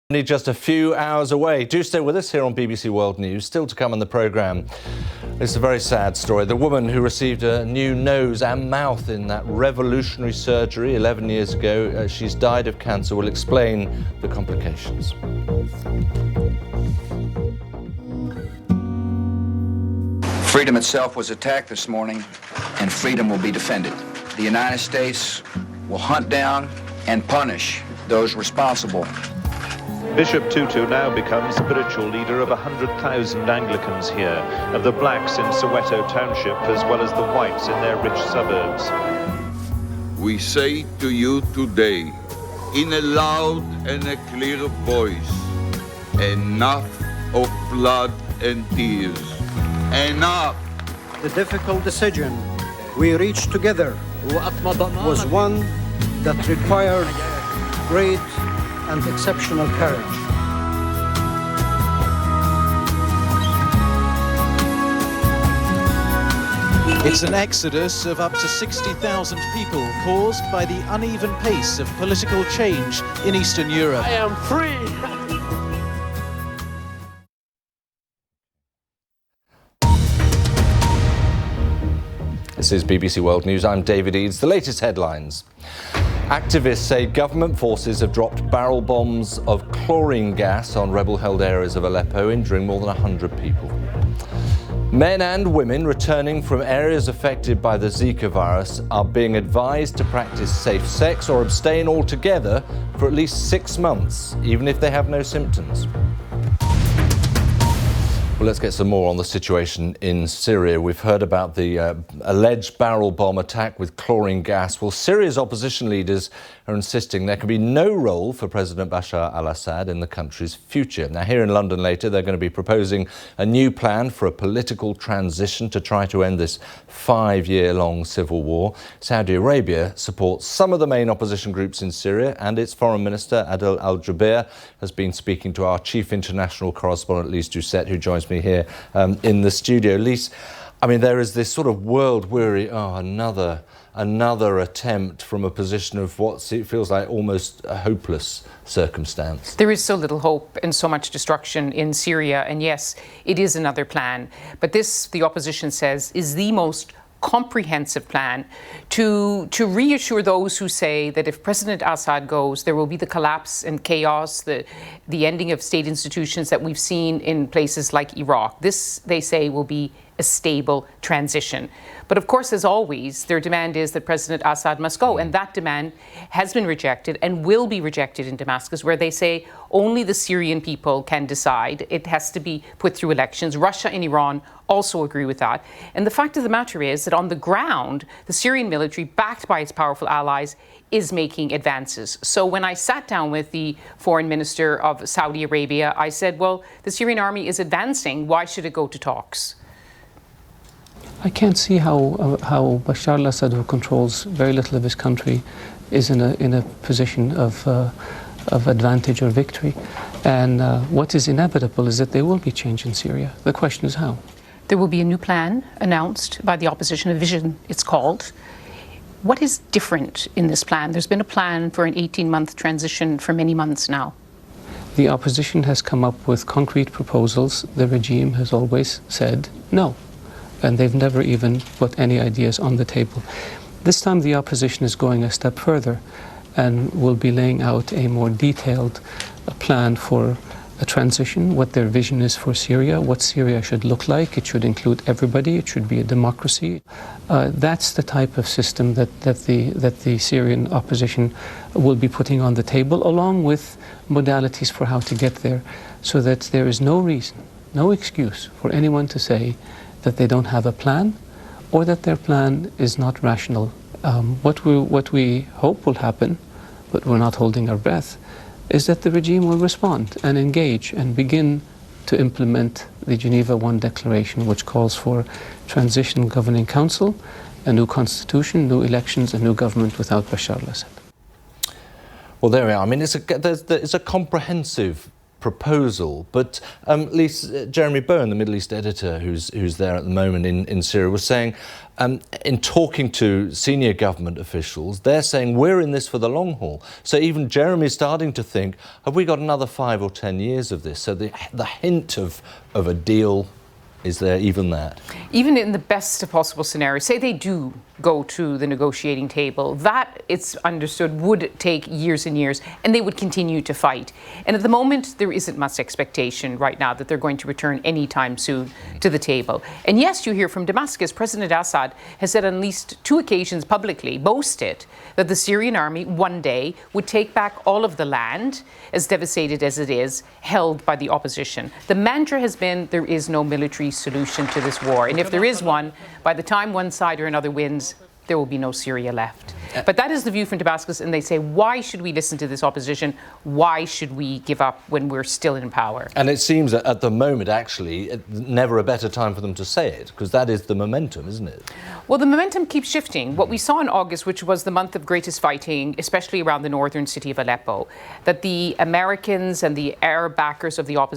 Only just a few hours away. Do stay with us here on BBC World News. Still to come on the programme. It's a very sad story. The woman who received a new nose and mouth in that revolutionary surgery 11 years ago, she's died of cancer. We'll explain the complications. Freedom itself was attacked this morning, and freedom will be defended. The United States will hunt down and punish those responsible. Bishop Tutu now becomes spiritual leader of 100,000 Anglicans here, of the blacks in Soweto Township as well as the whites in their rich suburbs. We say to you today, in a loud and a clear voice, enough of blood and tears. Enough! The difficult decision we reached together was one that required great and exceptional courage. It's an exodus of up to 60,000 people caused by the uneven pace of political change in Eastern Europe. I am free! This is BBC World News. I'm David Eads. The latest headlines. Activists say government forces have dropped barrel bombs of chlorine gas on rebel-held areas of Aleppo, injuring more than 100 people. Men and women returning from areas affected by the Zika virus are being advised to practice safe sex or abstain altogether for at least 6 months, even if they have no symptoms. Well, let's get some more on the situation in Syria. We've heard about the alleged barrel bomb attack with chlorine gas. Well, Syria's opposition leaders are insisting there can be no role for President Bashar al-Assad in the country's future. Now, here in London later, they're going to be proposing a new plan for a political transition to try to end this 5-year-long civil war. Saudi Arabia supports some of the main opposition groups in Syria, and its Foreign Minister, Adel al-Jubeir, has been speaking to our chief international correspondent, Lise Doucette, who joins me here in the studio. Lise, I mean, there is this sort of world-weary, another attempt from a position of what feels like almost a hopeless circumstance. There is so little hope and so much destruction in Syria, and yes, it is another plan. But this, the opposition says, is the most comprehensive plan to reassure those who say that if President Assad goes, there will be the collapse and chaos, the ending of state institutions that we've seen in places like Iraq. This, they say, will be a stable transition. But of course, as always, their demand is that President Assad must go. And that demand has been rejected and will be rejected in Damascus, where they say only the Syrian people can decide. It has to be put through elections. Russia and Iran also agree with that. And the fact of the matter is that on the ground, the Syrian military, backed by its powerful allies, is making advances. So when I sat down with the foreign minister of Saudi Arabia, I said, well, the Syrian army is advancing. Why should it go to talks? I can't see how Bashar al-Assad, who controls very little of his country, is in a position of advantage or victory. And what is inevitable is that there will be change in Syria. The question is how. There will be a new plan announced by the opposition, a vision it's called. What is different in this plan? There's been a plan for an 18-month transition for many months now. The opposition has come up with concrete proposals. The regime has always said no. And they've never even put any ideas on the table. This time the opposition is going a step further and will be laying out a more detailed plan for a transition, what their vision is for Syria, what Syria should look like. It should include everybody. It should be a democracy. That's the type of system that the Syrian opposition will be putting on the table, along with modalities for how to get there, so that there is no reason, no excuse for anyone to say that they don't have a plan or that their plan is not rational. What we hope will happen, but we're not holding our breath, is that the regime will respond and engage and begin to implement the Geneva I Declaration, which calls for transitional governing council, a new constitution, new elections, a new government without Bashar al-Assad. Well, there we are. I mean, it's a comprehensive proposal. But Jeremy Bowen, the Middle East editor who's there at the moment in Syria, was saying in talking to senior government officials, they're saying we're in this for the long haul. So even Jeremy's starting to think, have we got another 5 or 10 years of this? So the hint of a deal, is there even that? Even in the best of possible scenario, say they do go to the negotiating table, that, it's understood, would take years and years, and they would continue to fight. And at the moment, there isn't much expectation right now that they're going to return anytime soon to the table. And yes, you hear from Damascus, President Assad has said on at least 2 occasions publicly, boasted, that the Syrian army one day would take back all of the land, as devastated as it is, held by the opposition. The mantra has been, there is no military solution to this war. And if there is one, by the time one side or another wins, there will be no Syria left. But that is the view from Damascus, and they say, why should we listen to this opposition? Why should we give up when we're still in power? And it seems that at the moment, actually, never a better time for them to say it, because that is the momentum, isn't it? Well, the momentum keeps shifting. What we saw in August, which was the month of greatest fighting, especially around the northern city of Aleppo, that the Americans and the Arab backers of the opposition